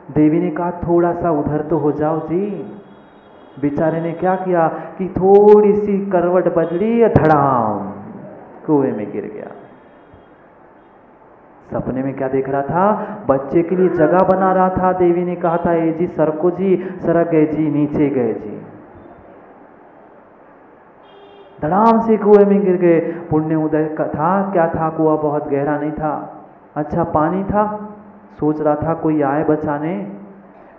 देवी ने कहा थोड़ा सा उधर तो हो जाओ जी। बेचारे ने क्या किया कि थोड़ी सी करवट बदली, धड़ाम कुएं में गिर गया। सपने में क्या देख रहा था? बच्चे के लिए जगह बना रहा था। देवी ने कहा था ए जी सरको जी, सरक गए जी, नीचे गए जी, धड़ाम से कुएं में गिर गए। पुण्य उदय का था, क्या था? कुआं बहुत गहरा नहीं था, अच्छा पानी था। सोच रहा था कोई आए बचाने,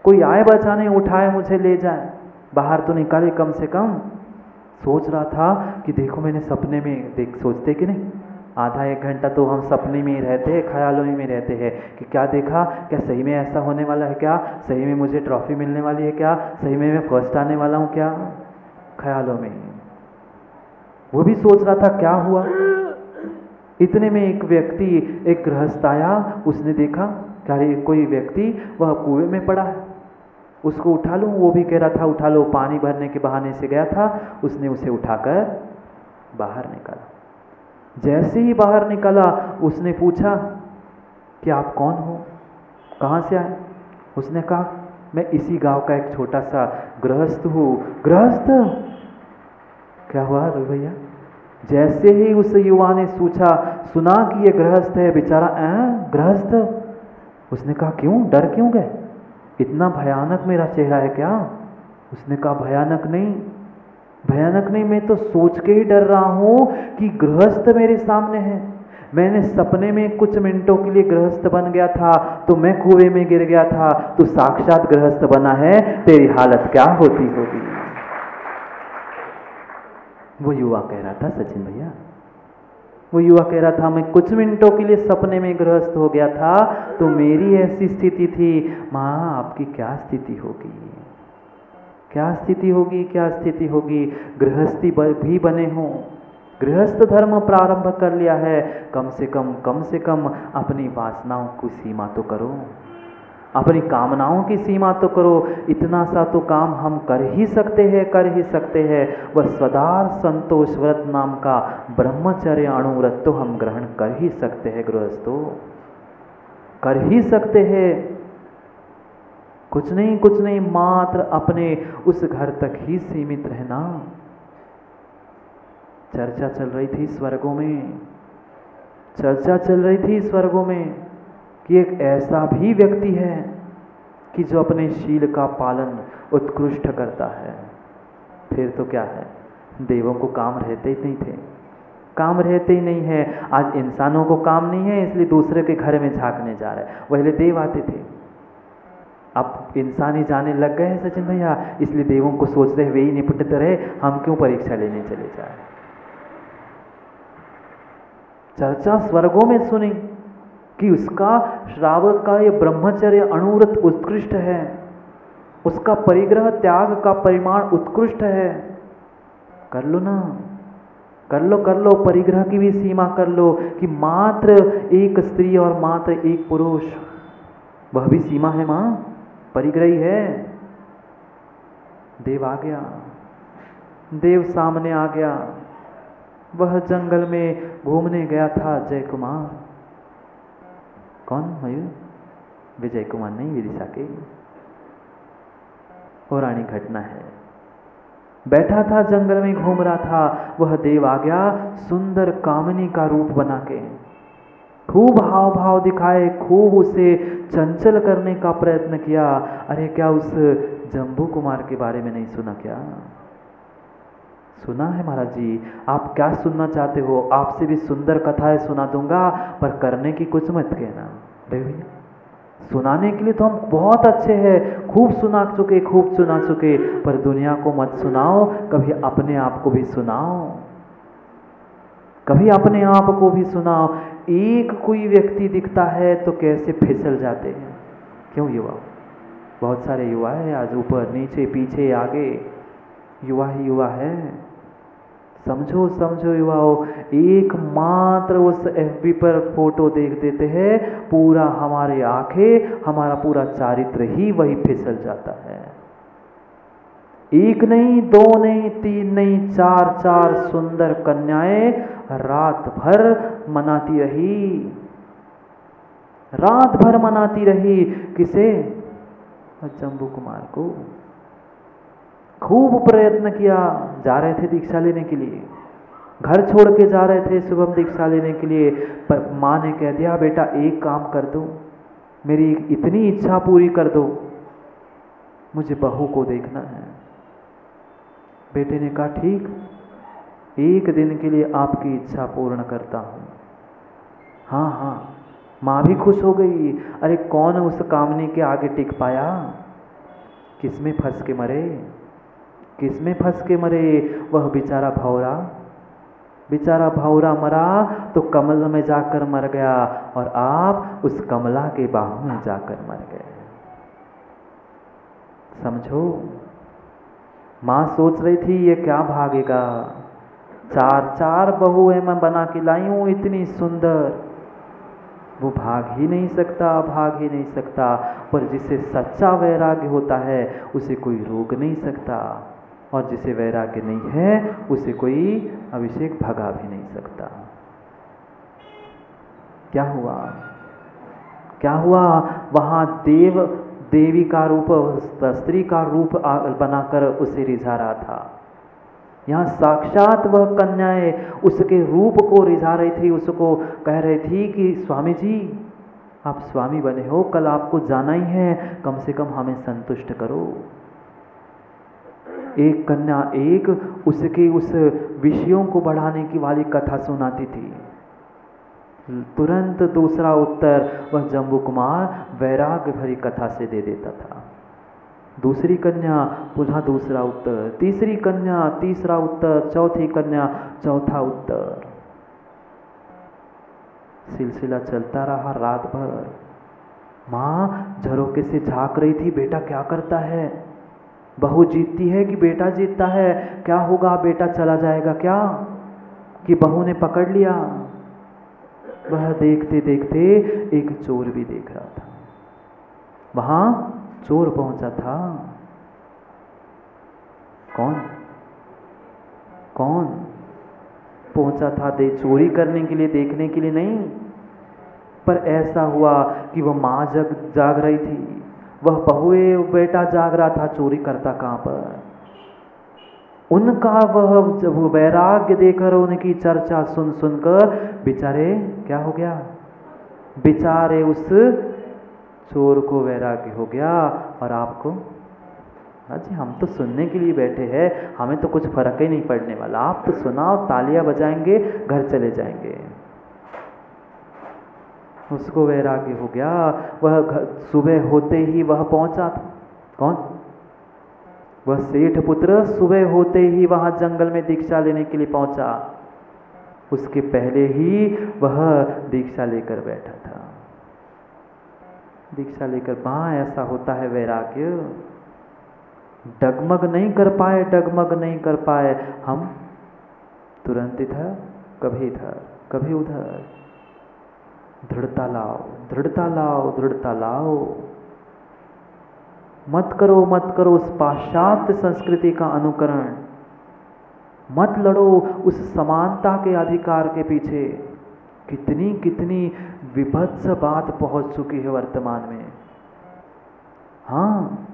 कोई आए बचाने, उठाए मुझे ले जाए, बाहर तो निकाले कम से कम। सोच रहा था कि देखो मैंने सपने में देख, सोचते कि नहीं आधा एक घंटा तो हम सपने में ही रहते हैं, ख्यालों में रहते हैं कि क्या देखा, क्या सही में ऐसा होने वाला है, क्या सही में मुझे ट्रॉफी मिलने वाली है, क्या सही में मैं फर्स्ट आने वाला हूँ, क्या ख्यालों में। वो भी सोच रहा था क्या हुआ। इतने में एक व्यक्ति, एक गृहस्थ आया, उसने देखा क्या कोई व्यक्ति वह कुएं में पड़ा है, उसको उठा लूँ। वो भी कह रहा था उठा लो, पानी भरने के बहाने से गया था। उसने उसे उठाकर बाहर निकाला। जैसे ही बाहर निकाला उसने पूछा कि आप कौन हो, कहाँ से आए? उसने कहा मैं इसी गांव का एक छोटा सा गृहस्थ हूँ। गृहस्थ? क्या हुआ रे भैया? जैसे ही उस युवा ने पूछा, सुना कि ये गृहस्थ है, बेचारा गृहस्थ? उसने कहा क्यों, डर क्यों गए? इतना भयानक मेरा चेहरा है क्या? उसने कहा भयानक नहीं, भयानक नहीं, मैं तो सोच के ही डर रहा हूं कि गृहस्थ मेरे सामने है। मैंने सपने में कुछ मिनटों के लिए गृहस्थ बन गया था, तो मैं कुएं में गिर गया था, तो साक्षात गृहस्थ बना है, तेरी हालत क्या होती होगी? वो युवा कह रहा था सचिन भैया, वो युवा कह रहा था मैं कुछ मिनटों के लिए सपने में गृहस्थ हो गया था, तो मेरी ऐसी स्थिति थी। माँ आपकी क्या स्थिति होगी, क्या स्थिति होगी, क्या स्थिति होगी? गृहस्थी भी बने हों, गृहस्थ धर्म प्रारंभ कर लिया है, कम से कम अपनी वासनाओं की सीमा तो करो, अपनी कामनाओं की सीमा तो करो। इतना सा तो काम हम कर ही सकते हैं, कर ही सकते हैं। वह स्वदार संतोष व्रत नाम का ब्रह्मचर्य अणुव्रत तो हम ग्रहण कर ही सकते हैं, गृहस्थों कर ही सकते हैं। कुछ नहीं, मात्र अपने उस घर तक ही सीमित रहना। चर्चा चल रही थी स्वर्गों में, चर्चा चल रही थी स्वर्गों में कि एक ऐसा भी व्यक्ति है कि जो अपने शील का पालन उत्कृष्ट करता है। फिर तो क्या है, देवों को काम रहते ही नहीं थे, काम रहते ही नहीं है। आज इंसानों को काम नहीं है, इसलिए दूसरे के घर में झांकने जा रहे हैं। पहले देव आते थे, अब इंसान ही जाने लग गए हैं सचिन भैया, इसलिए देवों को सोच रहे वे ही निपटते रहे, हम क्यों परीक्षा लेने चले जाए। चर्चा स्वर्गों में सुनी कि उसका श्रावक का ये ब्रह्मचर्य अणुव्रत उत्कृष्ट है, उसका परिग्रह त्याग का परिमाण उत्कृष्ट है। कर लो ना, कर लो, परिग्रह की भी सीमा कर लो कि मात्र एक स्त्री और मात्र एक पुरुष, वह भी सीमा है माँ, परिग्रही है। देव आ गया, देव सामने आ गया। वह जंगल में घूमने गया था जय कुमार। कौन मयूर? विजय कुमार नहीं, विदिशा के। पौराणिक घटना है। बैठा था जंगल में, घूम रहा था, वह देव आ गया सुंदर कामिनी का रूप बना के, खूब हाव भाव दिखाए, खूब उसे चंचल करने का प्रयत्न किया। अरे क्या उस जम्बू कुमार के बारे में नहीं सुना क्या? सुना है महाराज जी। आप क्या सुनना चाहते हो? आपसे भी सुंदर कथाएं सुना दूंगा, पर करने की कुछ मत कहना। भैया सुनाने के लिए तो हम बहुत अच्छे हैं, खूब सुना चुके, पर दुनिया को मत सुनाओ, कभी अपने आप को भी सुनाओ, कभी अपने आप को भी सुनाओ। एक कोई व्यक्ति दिखता है तो कैसे फिसल जाते हैं। क्यों युवा? बहुत सारे युवा है आज, ऊपर नीचे पीछे आगे, युवा ही युवा है। समझो युवाओं, एकमात्र उस FB पर फोटो देख देते हैं, पूरा हमारे आंखें, हमारा पूरा चारित्र ही वही फिसल जाता है। एक नहीं, दो नहीं, तीन नहीं, चार सुंदर कन्याएं रात भर मनाती रही, रात भर मनाती रही। किसे? और जम्बू कुमार को खूब प्रयत्न किया। जा रहे थे दीक्षा लेने के लिए, घर छोड़ के जा रहे थे शुभम दीक्षा लेने के लिए, पर माँ ने कह दिया बेटा एक काम कर दो, मेरी इतनी इच्छा पूरी कर दो, मुझे बहू को देखना है। बेटे ने कहा ठीक, एक दिन के लिए आपकी इच्छा पूर्ण करता हूँ। हाँ हाँ, माँ भी खुश हो गई। अरे कौन उस कामनी के आगे टिक पाया, किसमें फंस के मरे, किसमें फंस के मरे, वह बेचारा भौरा, बेचारा भौरा मरा तो कमल में जाकर मर गया, और आप उस कमला के बाहों में जाकर मर गए। समझो, माँ सोच रही थी ये क्या भागेगा, चार चार बहुएं मैं बना के लाई हूँ इतनी सुंदर, वो भाग ही नहीं सकता, भाग ही नहीं सकता। पर जिसे सच्चा वैराग्य होता है उसे कोई रोक नहीं सकता, और जिसे वैराग्य नहीं है उसे कोई अभिषेक भगा भी नहीं सकता। क्या हुआ, क्या हुआ, वहाँ देवी का रूप, स्त्री का रूप बनाकर उसे रिझा रहा था। यहाँ साक्षात वह कन्याएं उसके रूप को रिझा रही थी, उसको कह रही थी कि स्वामी जी आप स्वामी बने हो, कल आपको जाना ही है, कम से कम हमें संतुष्ट करो। एक कन्या एक उसके उस विषयों को बढ़ाने की वाली कथा सुनाती थी, तुरंत दूसरा उत्तर वह जम्बू कुमार वैराग्य भरी कथा से दे देता था। दूसरी कन्या पुनः दूसरा उत्तर, तीसरी कन्या तीसरा उत्तर, चौथी कन्या चौथा उत्तर। सिलसिला चलता रहा रात भर। माँ झरोके से झांक रही थी, बेटा क्या करता है, बहू जीतती है कि बेटा जीतता है, क्या होगा, बेटा चला जाएगा क्या, कि बहू ने पकड़ लिया। वह देखते देखते एक चोर भी देख रहा था, वहां चोर पहुंचा था। कौन कौन पहुंचा था, दे चोरी करने के लिए, देखने के लिए नहीं। पर ऐसा हुआ कि वह माँ जाग रही थी, वह बहुए बेटा जाग रहा था, चोरी करता कहाँ पर। उनका वह जब वैराग्य देकर, उनकी चर्चा सुन सुनकर बेचारे क्या हो गया, बेचारे उस चोर को वैराग्य हो गया। और आपको, जी हम तो सुनने के लिए बैठे हैं, हमें तो कुछ फर्क ही नहीं पड़ने वाला, आप तो सुनाओ, तालियां बजाएंगे, घर चले जाएंगे। उसको वैराग्य हो गया। वह सुबह होते ही वह पहुंचा था। कौन, वह सेठ पुत्र सुबह होते ही वहां जंगल में दीक्षा लेने के लिए पहुंचा। उसके पहले ही वह दीक्षा लेकर बैठा था। दीक्षा लेकर वहां ऐसा होता है वैराग्य, डगमग नहीं कर पाए, डगमग नहीं कर पाए हम, तुरंत इधर कभी इधर कभी उधर, दृढ़ता लाओ, दृढ़ता लाओ, दृढ़ता लाओ। मत करो, मत करो उस पाश्चात्य संस्कृति का अनुकरण, मत लड़ो उस समानता के अधिकार के पीछे। कितनी कितनी विभत्स बात पहुंच चुकी है वर्तमान में। हाँ,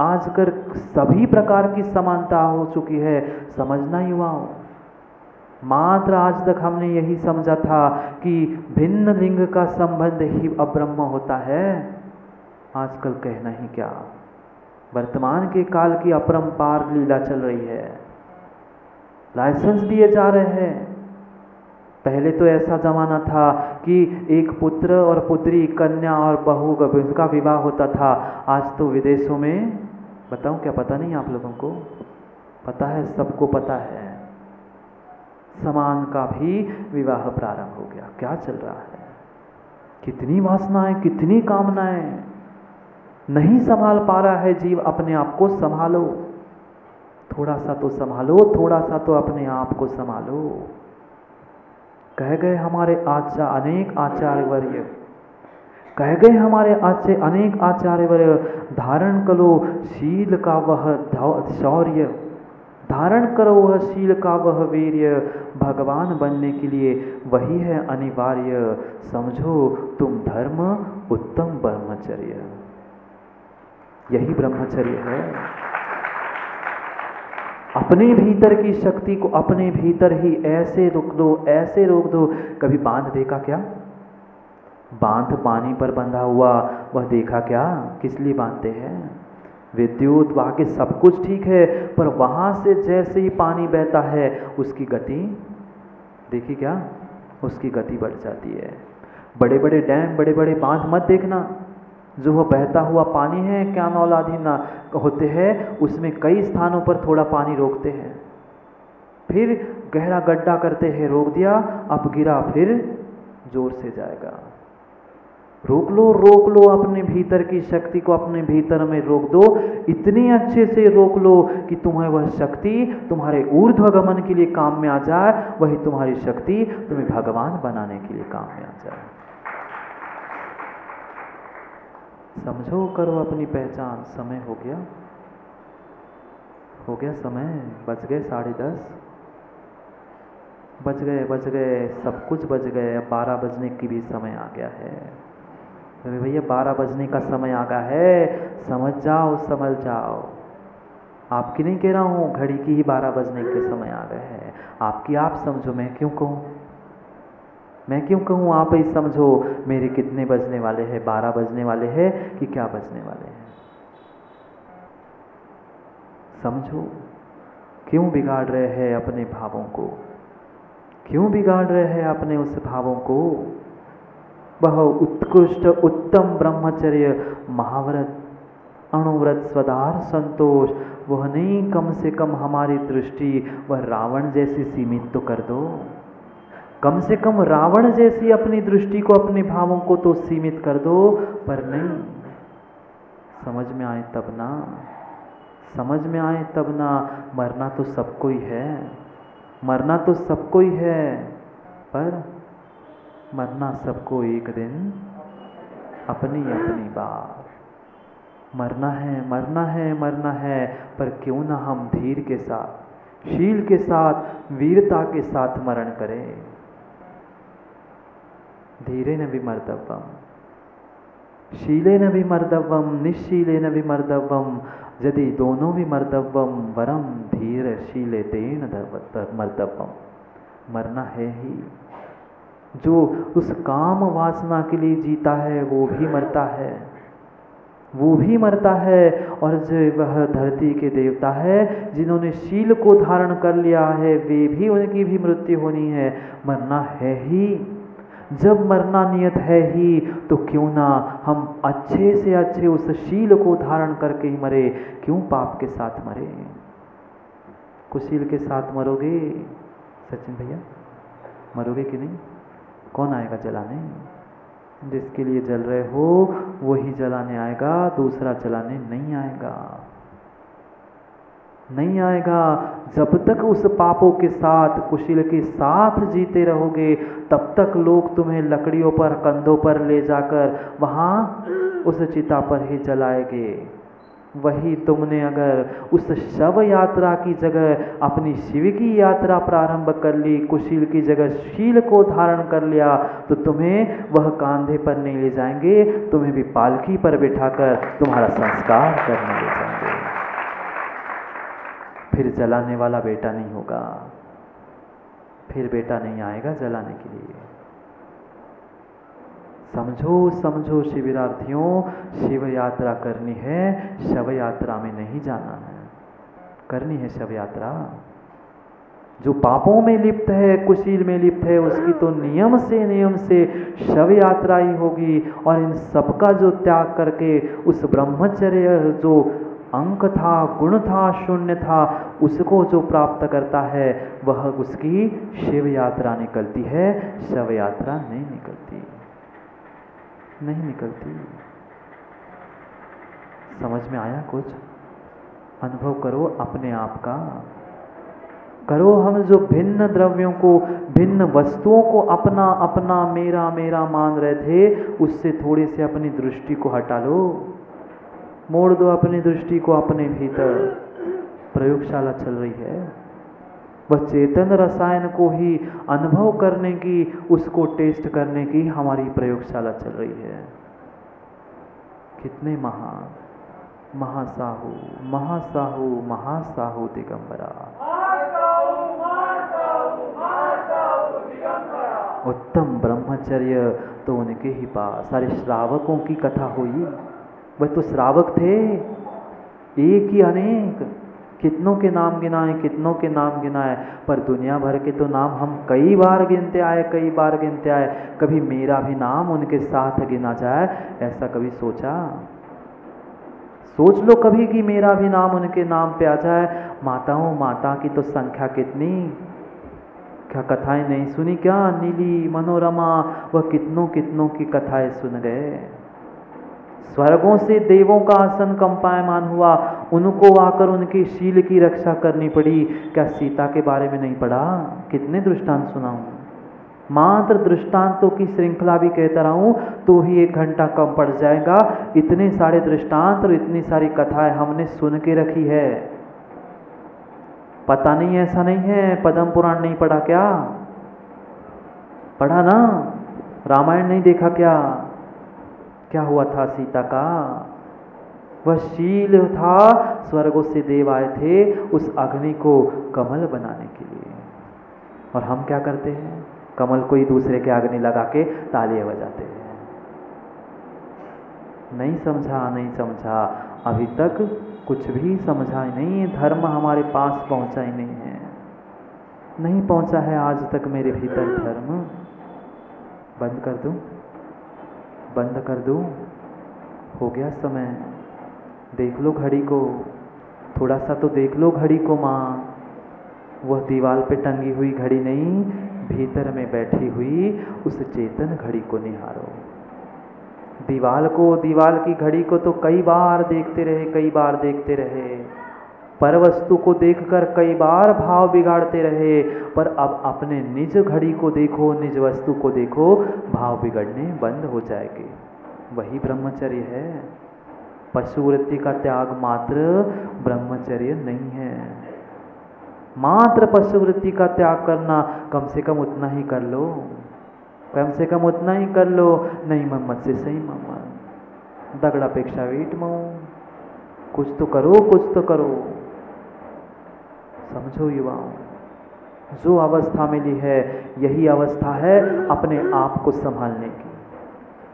आजकल सभी प्रकार की समानता हो चुकी है, समझना युवाओं। मात्र आज तक हमने यही समझा था कि भिन्न लिंग का संबंध ही अब्रह्म होता है। आजकल कहना ही क्या, वर्तमान के काल की अपरंपार लीला चल रही है। लाइसेंस दिए जा रहे हैं। पहले तो ऐसा जमाना था कि एक पुत्र और पुत्री, कन्या और बहू का विवाह होता था। आज तो विदेशों में, बताऊं क्या, पता नहीं आप लोगों को पता है, सबको पता है, समान का भी विवाह प्रारंभ हो गया। क्या चल रहा है, कितनी वासनाएं, कितनी कामनाएं, नहीं संभाल पा रहा है जीव अपने आप को। संभालो, थोड़ा सा तो संभालो, थोड़ा सा तो अपने आप को संभालो। कह गए हमारे अनेक आचार्यवर्य, कह गए हमारे अनेक आचार्यवर्य, धारण करो शील का वह शौर्य, धारण करो वह शील का वह वीर्य, भगवान बनने के लिए वही है अनिवार्य। समझो तुम धर्म उत्तम ब्रह्मचर्य। यही ब्रह्मचर्य है। अपने भीतर की शक्ति को अपने भीतर ही ऐसे रोक दो, ऐसे रोक दो। कभी बांध देखा क्या? बांध पानी पर बंधा हुआ, वह देखा क्या? किस लिए बांधते हैं? विद्युत बाकी सब कुछ ठीक है, पर वहां से जैसे ही पानी बहता है उसकी गति देखी क्या? उसकी गति बढ़ जाती है। बड़े बड़े डैम, बड़े बड़े बांध मत देखना, जो वह बहता हुआ पानी है क्या नौलाधीन होते हैं, उसमें कई स्थानों पर थोड़ा पानी रोकते हैं, फिर गहरा गड्ढा करते हैं, रोक दिया, अब गिरा, फिर जोर से जाएगा। रोक लो अपने भीतर की शक्ति को, अपने भीतर में रोक दो, इतनी अच्छे से रोक लो कि तुम्हें वह शक्ति तुम्हारे ऊर्ध्वगमन के लिए काम में आ जाए, वही तुम्हारी शक्ति तुम्हें भगवान बनाने के लिए काम में आ जाए। समझो, करो अपनी पहचान। समय हो गया समय, बज गए 10:30, बज गए, सब कुछ बज गए। अब 12 बजने की भी समय आ गया है। अरे भैया 12 बजने का समय आ गया है, समझ जाओ। आपकी नहीं कह रहा हूँ, घड़ी की ही 12 बजने के समय आ गए हैं। आपकी आप समझो, मैं क्यों कहूँ? आप ही समझो मेरे कितने बजने वाले हैं, 12 बजने वाले हैं कि क्या बजने वाले हैं। समझो, क्यों बिगाड़ रहे हैं अपने भावों को? क्यों बिगाड़ रहे हैं अपने उस भावों को? वह उत्कृष्ट उत्तम ब्रह्मचर्य, महाव्रत, अणुव्रत, स्वधार, संतोष, वह नहीं, कम से कम हमारी दृष्टि वह रावण जैसी सीमित तो कर दो। कम से कम रावण जैसी अपनी दृष्टि को, अपने भावों को तो सीमित कर दो। पर नहीं, समझ में आए तब ना। मरना तो सबको ही है, पर मरना सबको एक दिन अपनी बार। मरना है, पर क्यों ना हम धीर के साथ, शील के साथ, वीरता के साथ मरण करें। धीरेन विमर्दव्यम, शीलेन विमर्दव्यम, निश्शीलेन विमर्दव्यम, यदि दोनों विमर्दव्यम, वरम धीर शीलेतेन मर्दव्यम। मरना है ही। जो उस काम वासना के लिए जीता है वो भी मरता है। और जो वह धरती के देवता है जिन्होंने शील को धारण कर लिया है, वे भी, उनकी भी मृत्यु होनी है। मरना है ही। जब मरना नियत है ही, तो क्यों ना हम अच्छे से अच्छे उस शील को धारण करके ही मरे। क्यों पाप के साथ मरे? कुशील के साथ मरोगे सचिन भैया? मरोगे कि नहीं? कौन आएगा जलाने? जिसके लिए जल रहे हो वही जलाने आएगा, दूसरा जलाने नहीं आएगा। जब तक उस पापों के साथ, कुशील के साथ जीते रहोगे, तब तक लोग तुम्हें लकड़ियों पर, कंधों पर ले जाकर वहाँ उस चिता पर ही जलाएंगे। वही तुमने अगर उस शव यात्रा की जगह अपनी शिव की यात्रा प्रारंभ कर ली, कुशील की जगह शील को धारण कर लिया, तो तुम्हें वह कांधे पर नहीं ले जाएंगे, तुम्हें भी पालकी पर बिठाकर तुम्हारा संस्कार करने ले जाएंगे। फिर जलाने वाला बेटा नहीं होगा, फिर बेटा नहीं आएगा जलाने के लिए। समझो शिविरार्थियों, शिव यात्रा करनी है, शव यात्रा में नहीं जाना है। करनी है शव यात्रा। जो पापों में लिप्त है, कुशील में लिप्त है, उसकी तो नियम से शव यात्रा ही होगी। और इन सबका जो त्याग करके उस ब्रह्मचर्य जो अंक था, गुण था, शून्य था, उसको जो प्राप्त करता है, वह उसकी शिव यात्रा निकलती है, शव यात्रा नहीं निकलती। समझ में आया कुछ? अनुभव करो अपने आप का। करो। हम जो भिन्न द्रव्यों को, भिन्न वस्तुओं को अपना मेरा मान रहे थे, उससे थोड़ी से अपनी दृष्टि को हटा लो। मोड़ दो अपनी दृष्टि को अपने भीतर। प्रयोगशाला चल रही है, वह चेतन रसायन को ही अनुभव करने की, उसको टेस्ट करने की हमारी प्रयोगशाला चल रही है। कितने महान, महासाहु महासाहु महासाहु दिगंबरा, उत्तम ब्रह्मचर्य तो उनके ही पास। सारे श्रावकों की कथा हुई, वह तो श्रावक थे, एक ही अनेक, कितनों के नाम गिनाए, कितनों के नाम गिनाए, पर दुनिया भर के तो नाम हम कई बार गिनते आए, कई बार गिनते आए। कभी मेरा भी नाम उनके साथ गिना जाए, ऐसा कभी सोचा? सोच लो कभी कि मेरा भी नाम उनके नाम पे आ जाए। माताओं, माता की तो संख्या कितनी, क्या कथाएं नहीं सुनी क्या? नीली, मनोरमा, वह कितनों कितनों की कथाएं सुन गए। स्वर्गों से देवों का आसन कंपायमान हुआ, उनको आकर उनके शील की रक्षा करनी पड़ी। क्या सीता के बारे में नहीं पढ़ा? कितने दृष्टांत सुनाऊं, मात्र दृष्टांतों की श्रृंखला भी कहता रहूं तो ही 1 घंटा कम पड़ जाएगा। इतने सारे दृष्टांत और इतनी सारी कथाएं हमने सुन के रखी है। पता नहीं, ऐसा नहीं है पद्म पुराण नहीं पढ़ा क्या? पढ़ा ना? रामायण नहीं देखा क्या? क्या हुआ था सीता का? वह शील था, स्वर्गों से देव आए थे उस अग्नि को कमल बनाने के लिए। और हम क्या करते हैं? कमल को ही दूसरे के अग्नि लगा के तालियां बजाते हैं। नहीं समझा, नहीं समझा, अभी तक कुछ भी समझा ही नहीं। धर्म हमारे पास पहुंचा ही नहीं है, नहीं पहुंचा है आज तक मेरे भीतर धर्म। बंद कर दूं, बंद कर दूं? हो गया समय। देख लो घड़ी को, थोड़ा सा तो देख लो घड़ी को माँ। वह दीवार पे टंगी हुई घड़ी नहीं, भीतर में बैठी हुई उस चेतन घड़ी को निहारो। दीवार को, दीवार की घड़ी को तो कई बार देखते रहे, कई बार देखते रहे, पर वस्तु को देखकर कई बार भाव बिगाड़ते रहे, पर अब अपने निज घड़ी को देखो, निज वस्तु को देखो, भाव बिगड़ने बंद हो जाएंगे। वही ब्रह्मचर्य है। पशुवृत्ति का त्याग मात्र ब्रह्मचर्य नहीं है। मात्र पशुवृत्ति का त्याग करना, कम से कम उतना ही कर लो, कम से कम उतना ही कर लो। नहीं मोहम्मद से सही मोहम्मद, दगड़ापेक्षा वीट मऊ, कुछ तो करो, कुछ तो करो। समझो युवाओं, जो अवस्था मिली है यही अवस्था है अपने आप को संभालने की,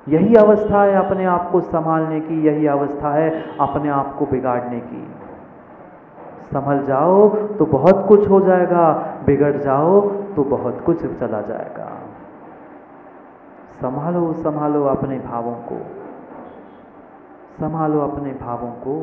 यही अवस्था है अपने आप को संभालने की, यही अवस्था है अपने आप को बिगाड़ने की। संभल जाओ तो बहुत कुछ हो जाएगा, बिगड़ जाओ तो बहुत कुछ चला जाएगा। संभालो, संभालो अपने भावों को, संभालो अपने भावों को।